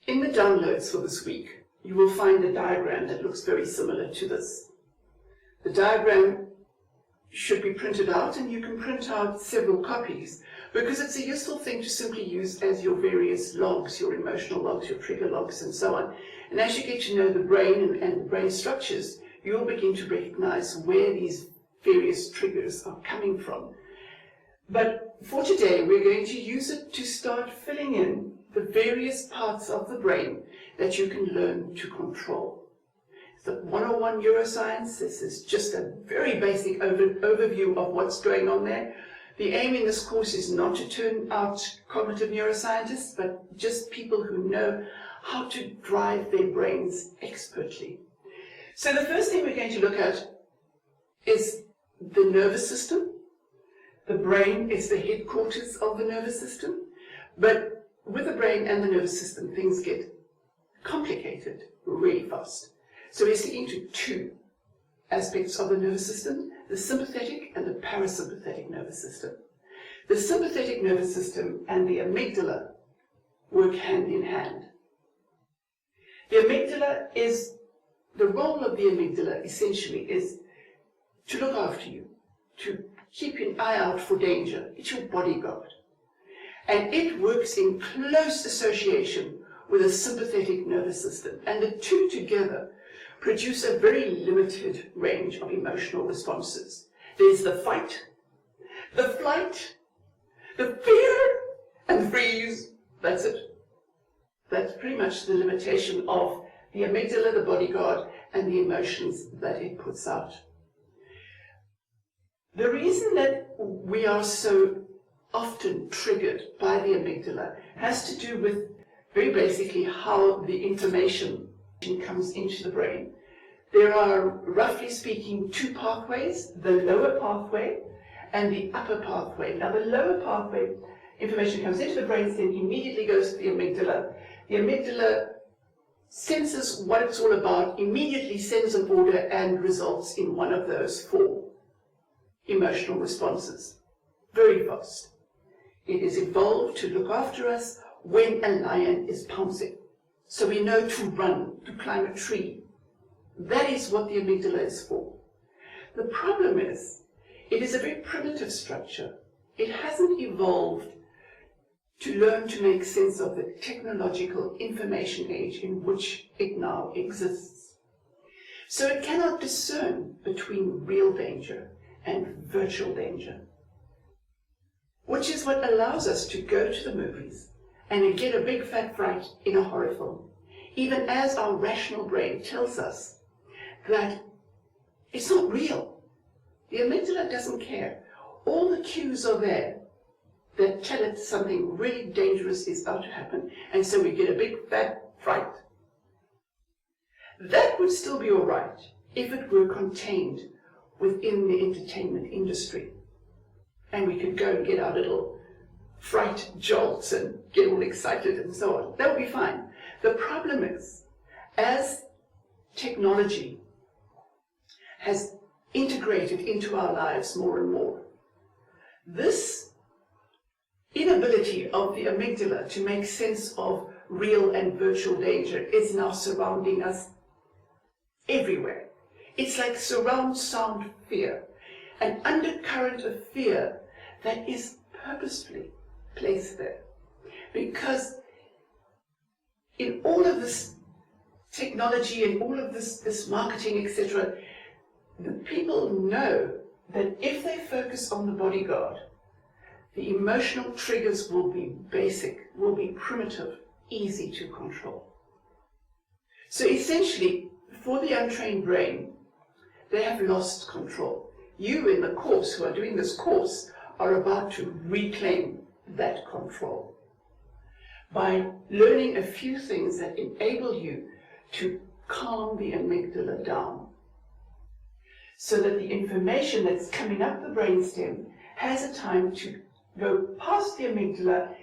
In the downloads for this week, you will find a diagram that looks very similar to this. The diagram should be printed out, and you can print out several copies because it's a useful thing to simply use as your various logs, your emotional logs, your trigger logs, and so on. And as you get to know the brain and the brain structures, you'll begin to recognize where these various triggers are coming from. But for today, we're going to use it to start filling in the various parts of the brain that you can learn to control. The 101 neuroscience, this is just a very basic overview of what's going on there. The aim in this course is not to turn out cognitive neuroscientists, but just people who know how to drive their brains expertly. So the first thing we're going to look at is the nervous system. The brain is the headquarters of the nervous system, but with the brain and the nervous system, things get complicated really fast. So we're sticking to two aspects of the nervous system, the sympathetic and the parasympathetic nervous system. The sympathetic nervous system and the amygdala work hand in hand. The role of the amygdala essentially is to look after you, to keep an eye out for danger. It's your bodyguard. And it works in close association with a sympathetic nervous system. And the two together produce a very limited range of emotional responses. There's the fight, the flight, the fear, and the freeze. That's it. That's pretty much the limitation of the amygdala, the bodyguard, and the emotions that it puts out. The reason that we are so often triggered by the amygdala has to do with very basically how the information comes into the brain. There are, roughly speaking, two pathways, the lower pathway and the upper pathway. Now the lower pathway, information comes into the brainstem, immediately goes to the amygdala. The amygdala senses what it's all about, immediately sends an order and results in one of those four emotional responses. Very fast. It is evolved to look after us when a lion is pouncing. So we know to run, to climb a tree. That is what the amygdala is for. The problem is, it is a very primitive structure. It hasn't evolved to learn to make sense of the technological information age in which it now exists. So it cannot discern between real danger and virtual danger, which is what allows us to go to the movies and get a big fat fright in a horror film, even as our rational brain tells us that it's not real. The amygdala doesn't care. All the cues are there that tell it something really dangerous is about to happen, and so we get a big fat fright. That would still be all right if it were contained within the entertainment industry, and we could go and get our little fright jolts and get all excited and so on. That would be fine. The problem is, as technology has integrated into our lives more and more, this inability of the amygdala to make sense of real and virtual danger is now surrounding us everywhere. It's like surround sound fear, an undercurrent of fear that is purposefully placed there. Because in all of this technology and all of this marketing, etc., the people know that if they focus on the bodyguard, the emotional triggers will be basic, will be primitive, easy to control. So essentially, for the untrained brain, they have lost control. You in the course, who are doing this course, are about to reclaim that control by learning a few things that enable you to calm the amygdala down, so that the information that's coming up the brainstem has a time to go past the amygdala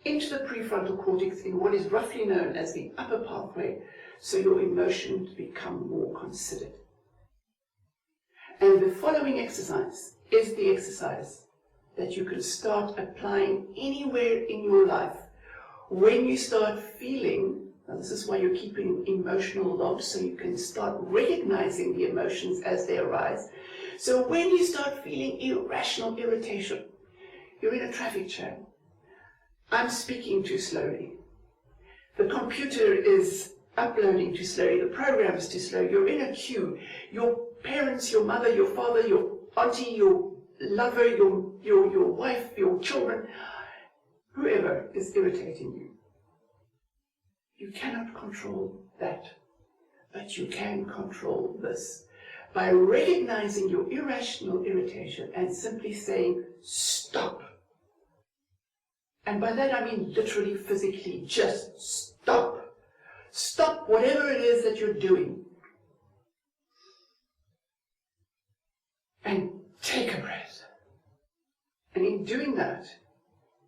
into the prefrontal cortex in what is roughly known as the upper pathway, so your emotions become more considered. And the following exercise is the exercise that you can start applying anywhere in your life when you start feeling Now, this is why you're keeping emotional logs, so you can start recognizing the emotions as they arise. So when you start feeling irrational irritation, you're in a traffic jam. I'm speaking too slowly. The computer is uploading too slowly. The program is too slow. You're in a queue. Your parents, your mother, your father, your auntie, your lover, your wife, your children, whoever is irritating you. You cannot control that, but you can control this by recognizing your irrational irritation and simply saying, stop. And by that I mean literally, physically, just stop. Stop whatever it is that you're doing. And take a breath. And in doing that,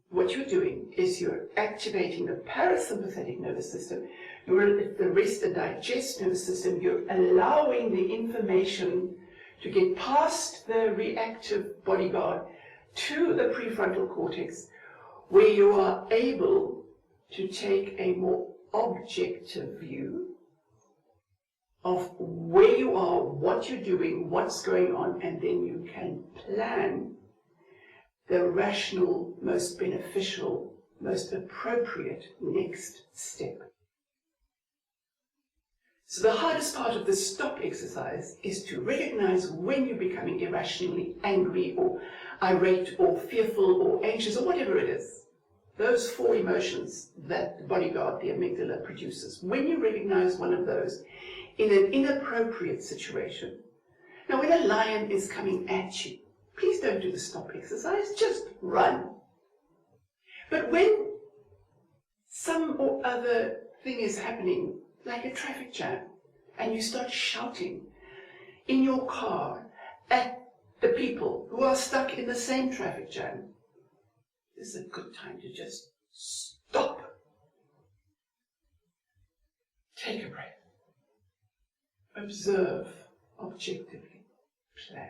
what you're doing is you're activating the parasympathetic nervous system, the rest and digest nervous system. You're allowing the information to get past the reactive bodyguard to the prefrontal cortex, where you are able to take a more objective view of where you are, what you're doing, what's going on, and then you can plan the rational, most beneficial, most appropriate next step. So the hardest part of the stop exercise is to recognize when you're becoming irrationally angry or irate or fearful or anxious or whatever it is. Those 4 emotions that the bodyguard, the amygdala, produces. When you recognize one of those in an inappropriate situation. Now, when a lion is coming at you, please don't do the stop exercise, just run. But when some or other thing is happening, like a traffic jam, and you start shouting in your car at the people who are stuck in the same traffic jam, this is a good time to just stop. Take a breath. Observe objectively. Plan.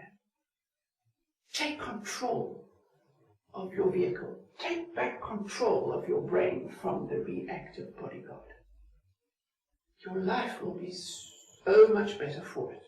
Take control of your vehicle. Take back control of your brain from the reactive bodyguard. Your life will be so much better for it.